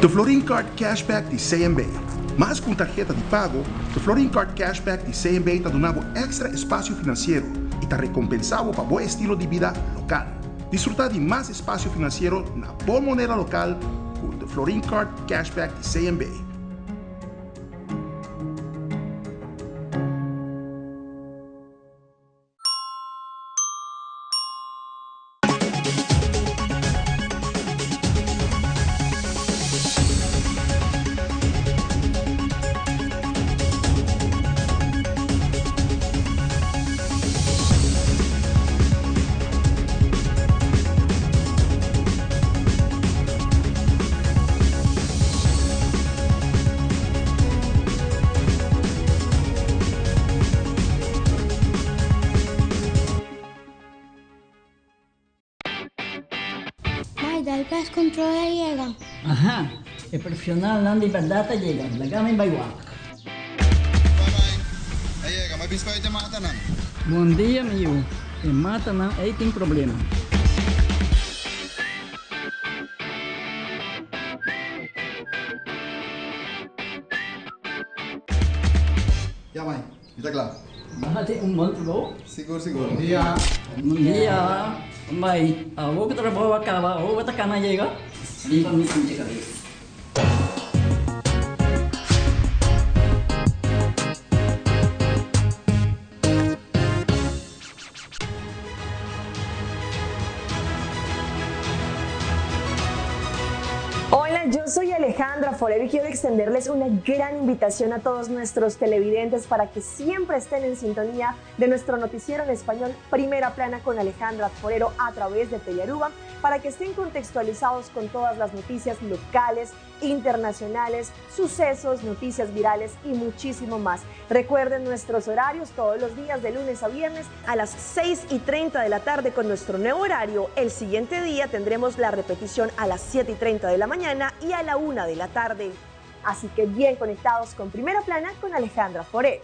The Florin Card Cashback de CMB. Mas com tarjeta de pago, the Florin Card Cashback de CMB está dando extra espaço financeiro e está recompensado para bom estilo de vida local. Disfrutar de mais espaço financeiro na boa moneda local com the Florin Card Cashback de CMB. Dal pes controla llega. Ajá, el profesional Nandi Perdata llega, la gama en Baywalk. Bye-bye. Llega, may biscoito yung mata na. Bom dia, meu. E mata não, aí tem problema. Ya, mãe, está claro. Bahati monte bom? Seguro, seguro. Bom dia. Bom dia. Mãe, vou que trabalho acaba, vou botar cana chega. Limpa minha cabeça. Hola, yo soy Alejandra Alejandra Forero y quiero extenderles una gran invitación a todos nuestros televidentes para que siempre estén en sintonía de nuestro noticiero en español Primera Plana con Alejandra Forero a través de Telearuba, para que estén contextualizados con todas las noticias locales, internacionales, sucesos, noticias virales y muchísimo más. Recuerden nuestros horarios todos los días de lunes a viernes a las 6:30 de la tarde con nuestro nuevo horario. El siguiente día tendremos la repetición a las 7:30 de la mañana y a la 1 de la tarde. Así que bien conectados con Primera Plana con Alejandra Forero.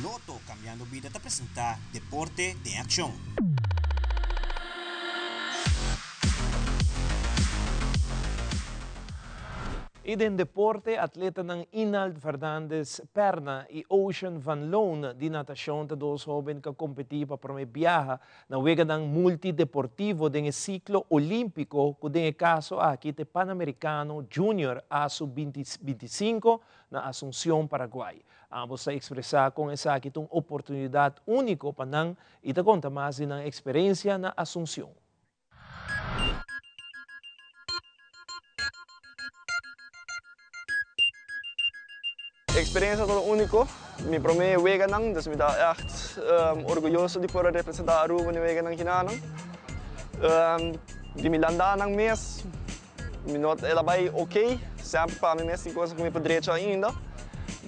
Loto Cambiando Vida te presenta Deporte de Acción. E din deporte, atleta ng Inald Fernandez Perna e Ocean Van Loon di natasyon ta dos joven ka competi pa promebiyaha na wega ng multideportivo din siklo olimpiko ko din kaso aqui te Panamericano Junior ASU 2025 na Asunción, Paraguay. Ambos sa ekspresa kung esa kitong oportunidad único pa nang itakonta mas din ang eksperyensya na Asunción. Experiência todo único. Mi primeira wega nang, dus mi daar echt orgulloso de poder representar Aruba na wega nang hinanang. De mi landa nang mes, mi not elabai ok, sempre para mi mes coisa que mi podrecha ainda.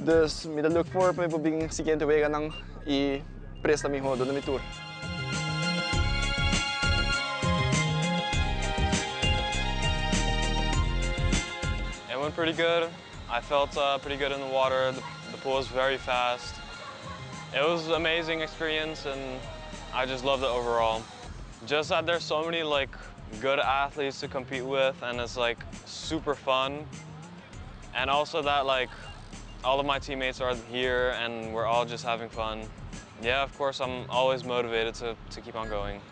Dus mi look forward para mi seguinte wega nang e presta mi rodo na mi tour. It went pretty good. I felt pretty good in the water. The pool was very fast. It was an amazing experience, and I just loved it overall. Just that there's so many good athletes to compete with, and it's super fun. And also that all of my teammates are here, and we're all just having fun. Yeah, of course, I'm always motivated to keep on going.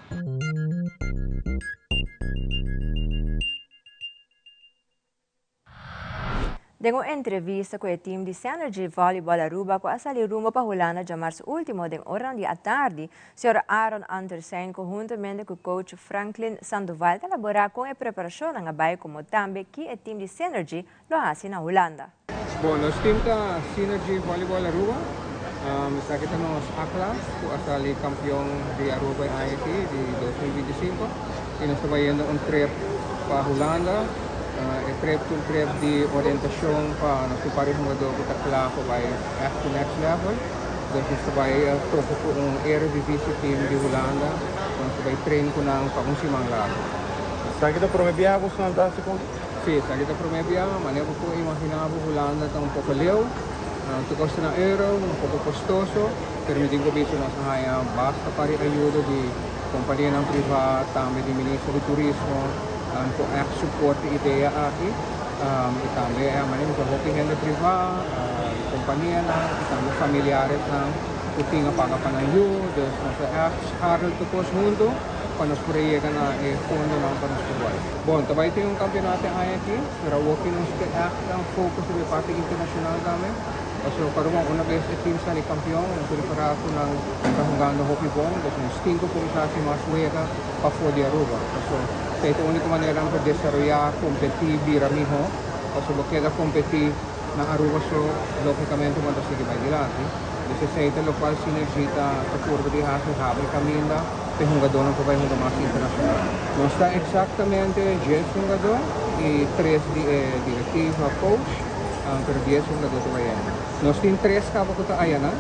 Dengo entrevista com o time de Synergy Volleyball Aruba com a sali rumo para Holanda de março último, den oran de à tarde, o senhor Aaron Andersen, conjuntamente com o coach Franklin Sandoval, elaborar com a preparação na baia como também que o time de Synergy lo hace na Holanda. Bom, nós temos a Synergy Volleyball Aruba, está aqui nos ACLAS, com a sali campeão de Aruba IIT de 2025, e nós estamos indo trip para Holanda. Trip de orientação para nós preparar um jogador que está claro para to next level. Dus nós vai trocar por Eredivisie team de Holanda. Nós vai treinar com para simang lado. Sabe que para viajar você não está se com? Sim, sabe que para viajar, mas eu vou imaginar a Holanda está pouco leu, tu custa na euro, pouco custoso, permitindo que isso nós haya basta para ajuda de companhia não privada, também de ministro do turismo. Untuk support ideia aqui, também é maneira que hoki gente privada, companhia na, também familiares na, que tinha paga para nós, dus nós harus terus junto, para nós poder na fundo não para nós poder. Bom, também tem campeonato aqui, para hoki nós tem fokus di parte internasional também. So karon una vez team sa ni campeão, nós preparar ko ng kahungano hockey ball, dus nós 5 pumisasi mas wega pa for di Aruba. So ito única maneira de desarrollar, competir, biramiho, kasi queda competir na Aruba, so logicamente quando sige vai dilante. Ito lo qual sinergita sa curva di hasil habang caminda, pe jogador não vai jogar mais internacional. Não está exatamente 10 jogador e 3 diretivo, coach, pero 10 jogador também. Nós temos 3 cabo que tá aí, né?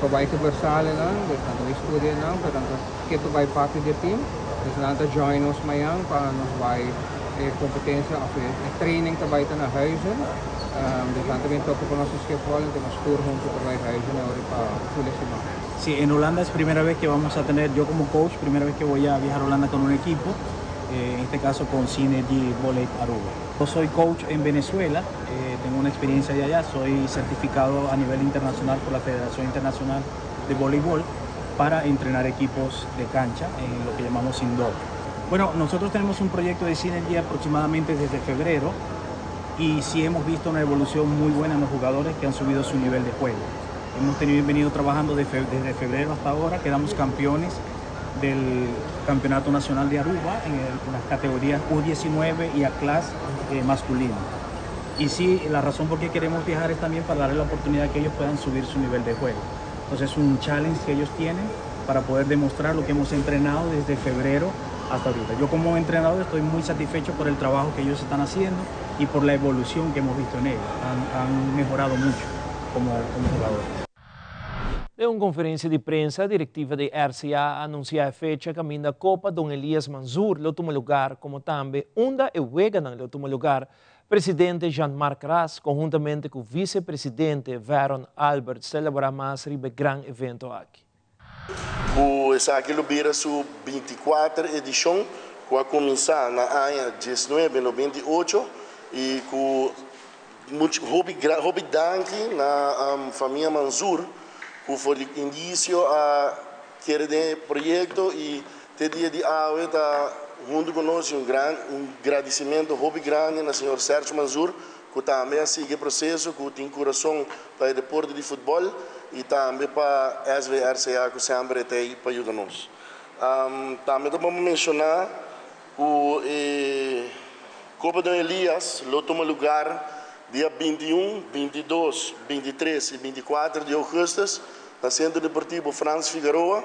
Pabai que versale na, tanto estudia na, tanto que tu vai parte do time. Dus nanta join ons mayang para nós vai competência of training também na huizen. Dus nanta também toco con nossos schedule, temos tour junto para huizen ahora para full semana. Sí, en Holanda es primera vez que vamos a tener, yo como coach, primera vez que voy a viajar a Holanda con un equipo, en este caso con Synergy Volley Aruba. Yo soy coach en Venezuela, tengo una experiencia de allá, soy certificado a nivel internacional por la Federación Internacional de Voleibol para entrenar equipos de cancha en lo que llamamos indoor. Bueno, nosotros tenemos un proyecto de Synergy aproximadamente desde febrero y sí hemos visto una evolución muy buena en los jugadores que han subido su nivel de juego. Hemos venido trabajando desde febrero hasta ahora, quedamos campeones del Campeonato Nacional de Aruba en las categorías U19 y A-Class masculino. Y sí, la razón por qué queremos viajar es también para darle la oportunidad que ellos puedan subir su nivel de juego. Entonces es un challenge que ellos tienen para poder demostrar lo que hemos entrenado desde febrero hasta ahorita. Yo como entrenador estoy muy satisfecho por el trabajo que ellos están haciendo y por la evolución que hemos visto en ellos. Han mejorado mucho como jugadores. De uma conferência de prensa, a diretiva de RCA anuncia a fecha caminho da Copa Dom Elias Manzur, no último lugar, como também Unda e Wega no último lugar, presidente Jean-Marc Ras, conjuntamente com o vice-presidente Veron Albert, celebrar mais um grande evento aqui. Essa aqui é a sua 24 edição, que vai começar na ano 19 no 28 e com muito danke na família Manzur, que foi o início a querer projeto e ter dia de hoje está junto conosco um agradecimento muito grande ao senhor Sérgio Manzur, que também segue o processo, que tem coração para o deporte de futebol e também para a SVRCA, que sempre está aí para ajudar-nos. Também vamos mencionar que a Copa Dom Elias toma lugar dia 21, 22, 23 e 24 de agosto, no Centro Deportivo Franz Figueroa.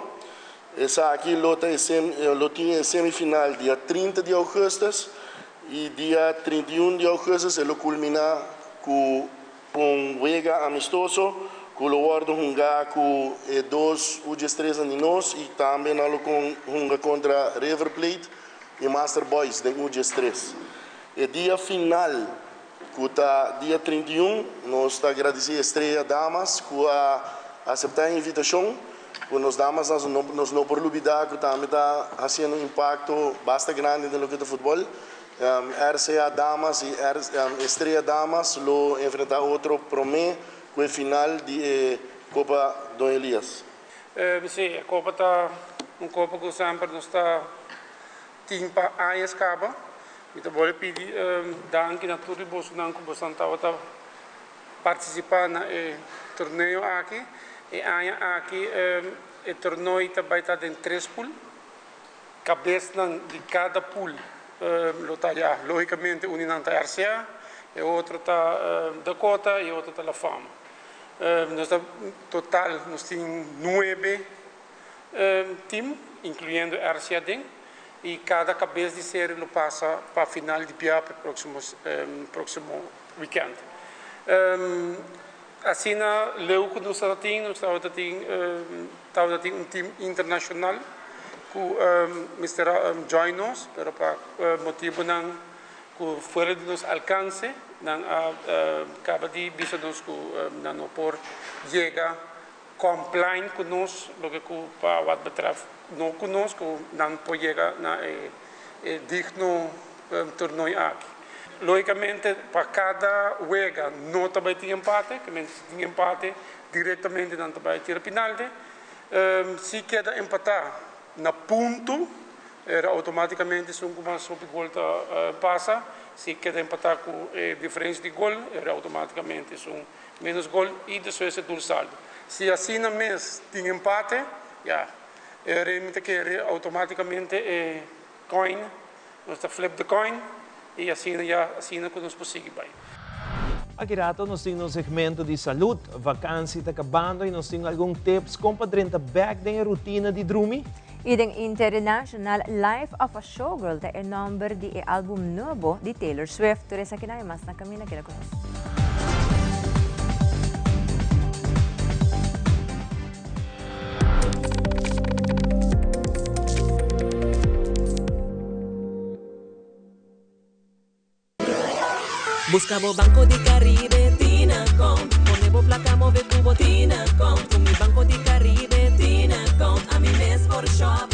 Essa aqui tinha semifinal dia 30 de agosto e dia 31 de agosto ele culmina com um Wega amistoso, com o World Hunga com 2 U13 anos e também com Hunga contra River Plate e Master Boys de U13. E dia final, que dia 31, nós estamos agradecendo a Estrela Damas que aceitar a invitação. Nós damas nós não por olvidar que também está fazendo um impacto bastante grande no que é futebol. RCA Damas e Estrela Damas lo enfrentar outro promê com a final de Copa Dom Elias. Sim, a Copa está Copa que sempre nos está timpa a escapa. Então vou pedir danke na tudo Bolsonaro que você está participando no torneio aqui. E aqui o torneio também está em 3 pools. Cabeça de cada pool logicamente um está RCA, e outro está Dakota e outro está La Fama. Total nós temos 9 times, incluindo RCA dentro. E cada cabeça de série lo passa para a final de Piap próximo weekend. Assim, leu que nós temos um time internacional que Mr. join us, pero para motivo que fora de nosso alcance, acaba de dizer-nos que não por chegar compliant conosco, lo que para what betreft não conosco, não pode chegar na digno torneio aqui. Logicamente, para cada wega não também tem empate, que tem empate diretamente não também tira penalti. Se queda empatar na ponto, automaticamente se um sobre gol passa. Se queda empatar com diferença de gol, automaticamente um menos gol e depois é do saldo. Se assim na mês tem empate, realmente que automaticamente coin, nós flip the coin. E assim que nós conseguimos bem. Aqui rato nós temos um segmento de saúde, vacância está acabando e nós temos alguns tips como para back da rotina de Drumi. E den International Life of a Showgirl é o nome de álbum novo de Taylor Swift. Por isso aqui na mais na caminho que conosco. Buscavo Banco di Caribe, Tinacom. Ponevo placa, move cubo, Tinacom. Con mi Banco di Caribe, Tinacom. A mi mes for shop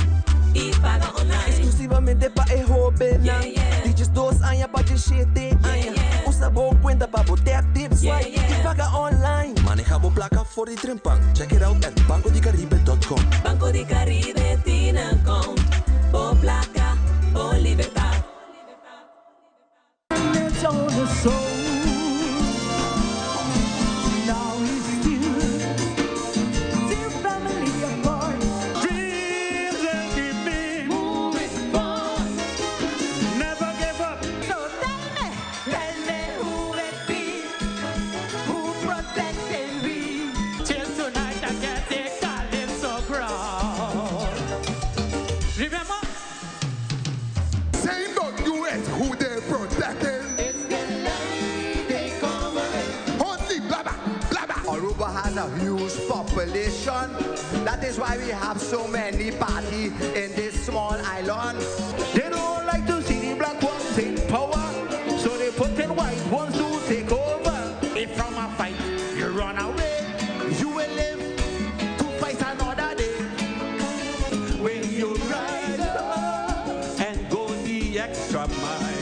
e paga online. Exclusivamente para el joven. Dices 2 años para el 7 años. Usa boa cuenta para botar tips y paga online. Manejamos placa for the Trempan. Check it out at bancodicaribe.com. Banco di Caribe, Tinacom. Por placa, por libertad. On the soul. Now he's still family apart. Dreams and keep and a huge population. That is why we have so many parties in this small island. They don't like to see the black ones take power, so they put in white ones to take over. If from a fight you run away, you will live to fight another day. When you rise up and go the extra mile.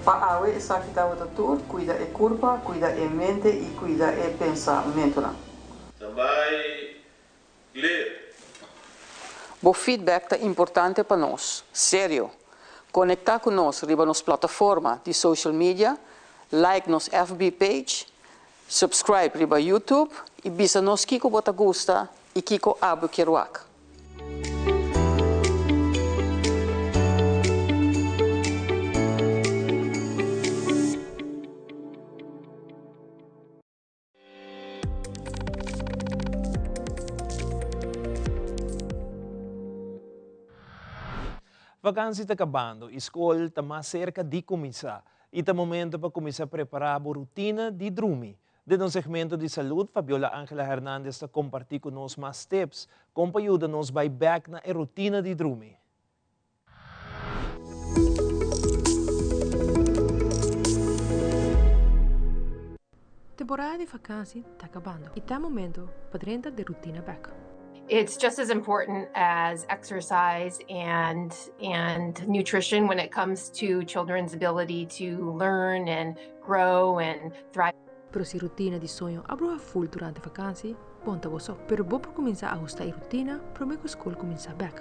Paawe sa kita watatur, cuida e curva, cuida e mente e cuida e pensamento. Também ler. O feedback é importante para nós, sério. Conectar com nós riba nos plataforma de social media, like nos FB page, subscribe riba YouTube e bisa nos kiko bota gusta e kiko abo keruak. Vakansie está acabando, escola está mais cerca de começar. E está momento para começar a preparar a rotina de dormir. Dentro do segmento de saúde, Fabiola Ángela Hernández está compartilhando conosco mais tips como ajuda-nos a back na rotina de dormir. Temporada de vakansie está acabando e está momento para entrar de rotina back. It's just as important as exercise and nutrition when it comes to children's ability to learn and grow and thrive. Pero se rotina de sonho abro full durante vakansie, ponta você. Pero vou começar a ajustar a rotina para que a escola comece back.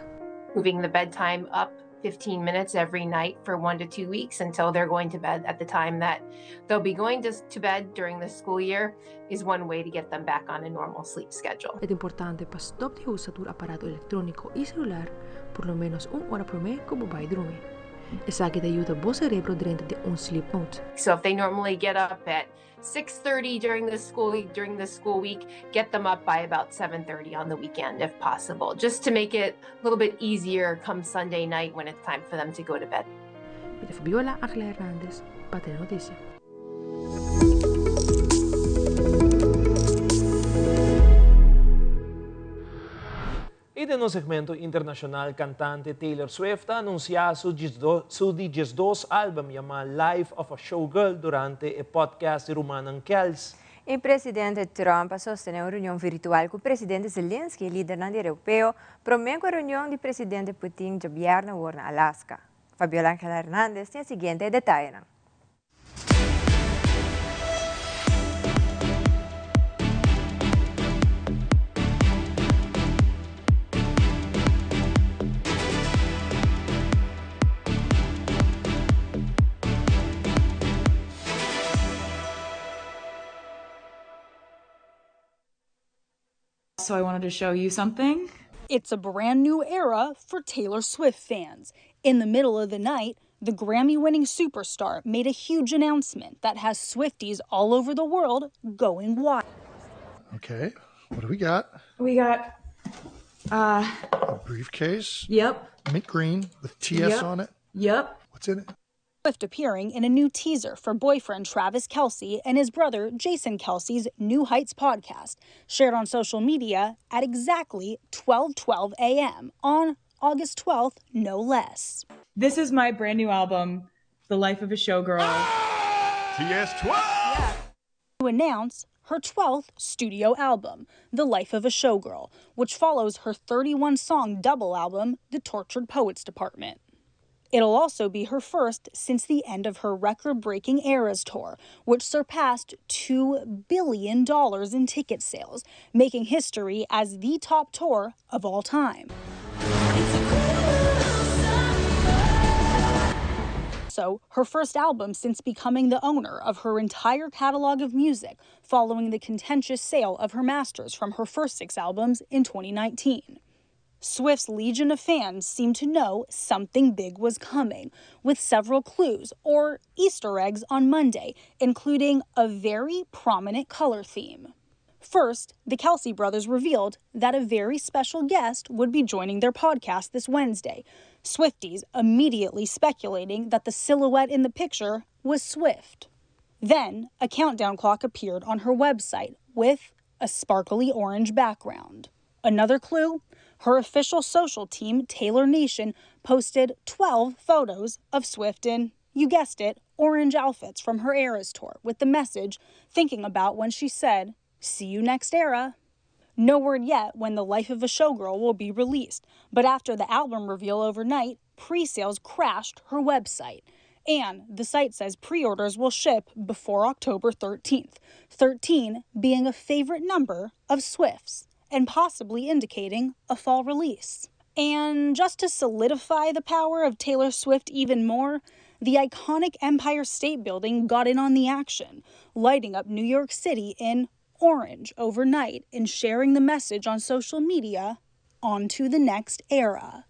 Moving the bedtime up 15 minutes every night for 1 to 2 weeks until they're going to bed at the time that they'll be going to bed during the school year is one way to get them back on a normal sleep schedule. É importante para stop de usar o aparato electrónico e celular por lo menos 1 hora por mês como vai dormir. Essa que te ajuda o cerebro dentro de sleep mode. So if they normally get up at 6:30 during the school week, get them up by about 7:30 on the weekend if possible, just to make it a little bit easier come Sunday night when it's time for them to go to bed. Mira Fabiola Ángela Hernández, para tener noticia. E no segmento internacional, cantante Taylor Swift anunciou seu 12 álbum chamado Life of a Showgirl durante o podcast de Roman Kels. O presidente Trump sosteneu uma reunião virtual com o presidente Zelensky, líder europeu, para a reunião do presidente Putin de viernes na Alaska. Fabiola Ángela Hernández tem o seguinte detalhe. So I wanted to show you something. It's a brand new era for Taylor Swift fans. In the middle of the night, the Grammy-winning superstar made a huge announcement that has Swifties all over the world going wild. Okay, what do we got? We got A briefcase. Yep. Mint green with TS on it. Yep. What's in it? Swift appearing in a new teaser for boyfriend Travis Kelce and his brother Jason Kelce's New Heights podcast, shared on social media at exactly 12:12 a.m. on August 12th, no less. This is my brand new album, The Life of a Showgirl. TS12! Yeah. To announce her 12th studio album, The Life of a Showgirl, which follows her 31-song double album, The Tortured Poets Department. It'll also be her first since the end of her record-breaking Eras tour, which surpassed $2 billion in ticket sales, making history as the top tour of all time. So, her first album since becoming the owner of her entire catalog of music, following the contentious sale of her masters from her first 6 albums in 2019. Swift's legion of fans seemed to know something big was coming, with several clues or Easter eggs on Monday, including a very prominent color theme. First, the Kelce brothers revealed that a very special guest would be joining their podcast this Wednesday, Swifties immediately speculating that the silhouette in the picture was Swift. Then, a countdown clock appeared on her website with a sparkly orange background. Another clue? Her official social team, Taylor Nation, posted 12 photos of Swift in, you guessed it, orange outfits from her Eras tour with the message, thinking about when she said, "See you next era." No word yet when The Life of a Showgirl will be released, but after the album reveal overnight, pre-sales crashed her website. And the site says pre-orders will ship before October 13th, 13 being a favorite number of Swift's, and possibly indicating a fall release. And just to solidify the power of Taylor Swift even more, the iconic Empire State Building got in on the action, lighting up New York City in orange overnight and sharing the message on social media, on to the next era.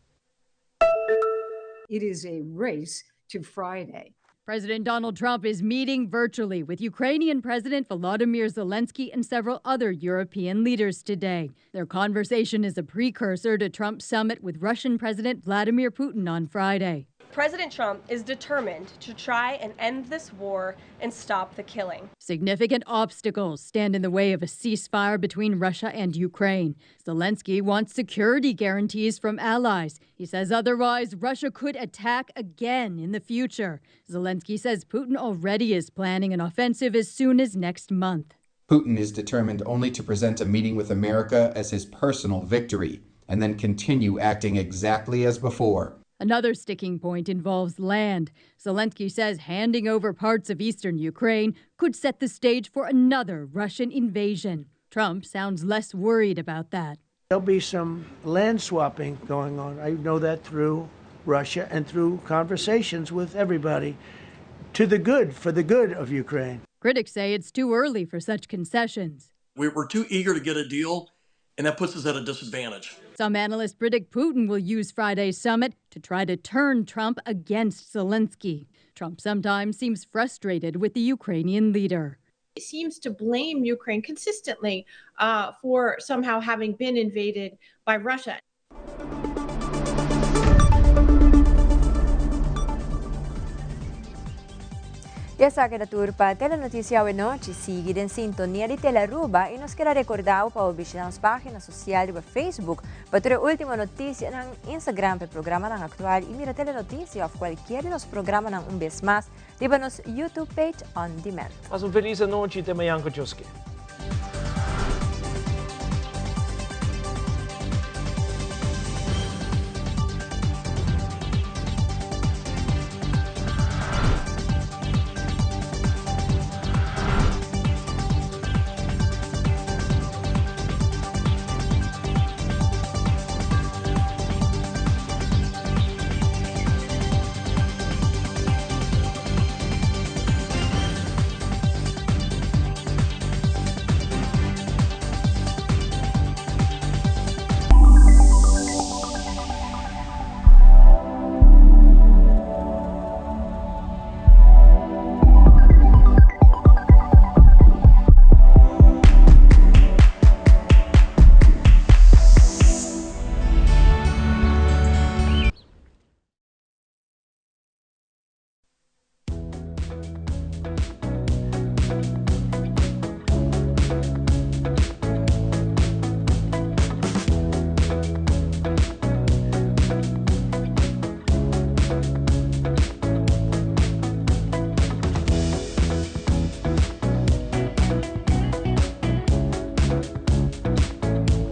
It is a race to Friday. President Donald Trump is meeting virtually with Ukrainian President Volodymyr Zelensky and several other European leaders today. Their conversation is a precursor to Trump's summit with Russian President Vladimir Putin on Friday. President Trump is determined to try and end this war and stop the killing. Significant obstacles stand in the way of a ceasefire between Russia and Ukraine. Zelensky wants security guarantees from allies. He says otherwise, Russia could attack again in the future. Zelensky says Putin already is planning an offensive as soon as next month. Putin is determined only to present a meeting with America as his personal victory, and then continue acting exactly as before. Another sticking point involves land. Zelensky says handing over parts of eastern Ukraine could set the stage for another Russian invasion. Trump sounds less worried about that. There'll be some land swapping going on. I know that through Russia and through conversations with everybody, to the good, for the good of Ukraine. Critics say it's too early for such concessions. We're too eager to get a deal, and that puts us at a disadvantage. Some analysts predict Putin will use Friday's summit to try to turn Trump against Zelensky. Trump sometimes seems frustrated with the Ukrainian leader. It seems to blame Ukraine consistently for somehow having been invaded by Russia. E essa aqui da turpa Telenotícia Noite, siga em sintonia de Teleruba e nos quer recordar para visitar as páginas sociais do Facebook para ter a última notícia no Instagram para o programa ng Aktual e mira Telenotícia ou qualquer dos programas ng vez mais, diba nos YouTube page on demand. Mas feliz noite, Temayang Kojoski.